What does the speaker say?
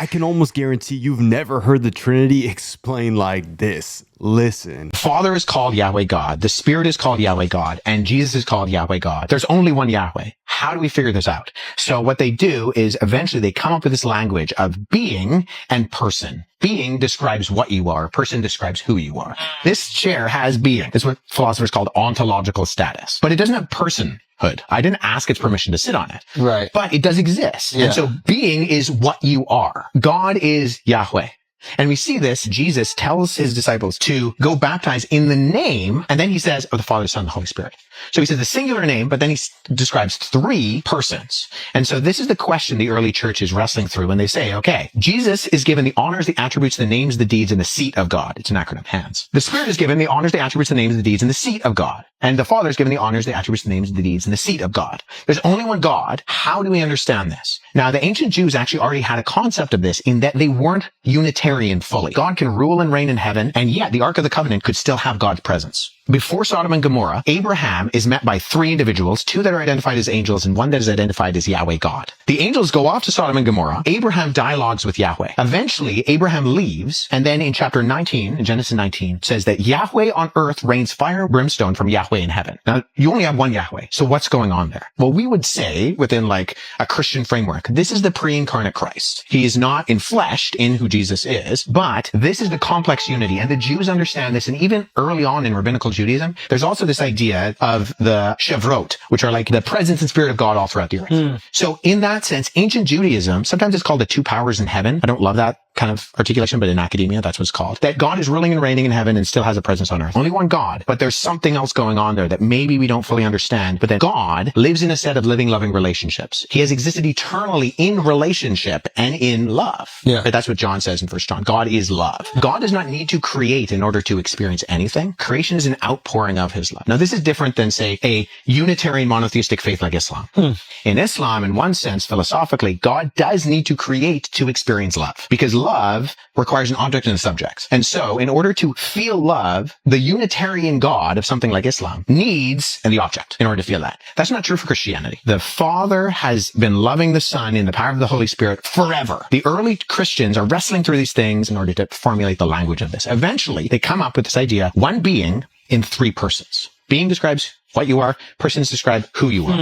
I can almost guarantee you've never heard the Trinity explained like this. Listen. Father is called Yahweh God. The Spirit is called Yahweh God. And Jesus is called Yahweh God. There's only one Yahweh. How do we figure this out? So what they do is eventually they come up with this language of being and person. Being describes what you are. Person describes who you are. This chair has being. It's what philosophers call ontological status. But it doesn't have personhood. I didn't ask its permission to sit on it. Right. But it does exist. Yeah. And so being is what you are. God is Yahweh. And we see this. Jesus tells his disciples to go baptize in the name. And then he says, of the Father, Son, and the Holy Spirit. So he says the singular name, but then he describes three persons. And so this is the question the early church is wrestling through when they say, okay, Jesus is given the honors, the attributes, the names, the deeds, and the seat of God. It's an acronym, HANDS. The Spirit is given the honors, the attributes, the names, the deeds, and the seat of God. And the Father is given the honors, the attributes, the names, the deeds, and the seat of God. There's only one God. How do we understand this? Now, the ancient Jews actually already had a concept of this in that they weren't Unitarian fully. God can rule and reign in heaven, and yet the Ark of the Covenant could still have God's presence. Before Sodom and Gomorrah, Abraham is met by three individuals, two that are identified as angels and one that is identified as Yahweh God. The angels go off to Sodom and Gomorrah. Abraham dialogues with Yahweh. Eventually, Abraham leaves, and then in chapter 19, in Genesis 19, says that Yahweh on earth rains fire and brimstone from Yahweh in heaven. Now, you only have one Yahweh, so what's going on there? Well, we would say, within like a Christian framework, this is the pre-incarnate Christ. He is not enfleshed in who Jesus is, but this is the complex unity, and the Jews understand this, and even early on in rabbinical Judaism, there's also this idea of the Shevrot, which are like the presence and spirit of God all throughout the earth. So in that sense, ancient Judaism, sometimes it's called the two powers in heaven. I don't love that kind of articulation, but in academia, that's what it's called. That God is ruling and reigning in heaven and still has a presence on earth. Only one God, but there's something else going on there that maybe we don't fully understand, but that God lives in a set of living, loving relationships. He has existed eternally in relationship and in love. Yeah. But that's what John says in 1 John. God is love. God does not need to create in order to experience anything. Creation is an outpouring of his love. Now, this is different than, say, a Unitarian monotheistic faith like Islam. In Islam, in one sense, philosophically, God does need to create to experience love, because love requires an object and a subject. And so in order to feel love, the Unitarian God of something like Islam needs the object in order to feel that. That's not true for Christianity. The Father has been loving the Son in the power of the Holy Spirit forever. The early Christians are wrestling through these things in order to formulate the language of this. Eventually, they come up with this idea, one being in three persons. Being describes what you are. Persons describe who you are.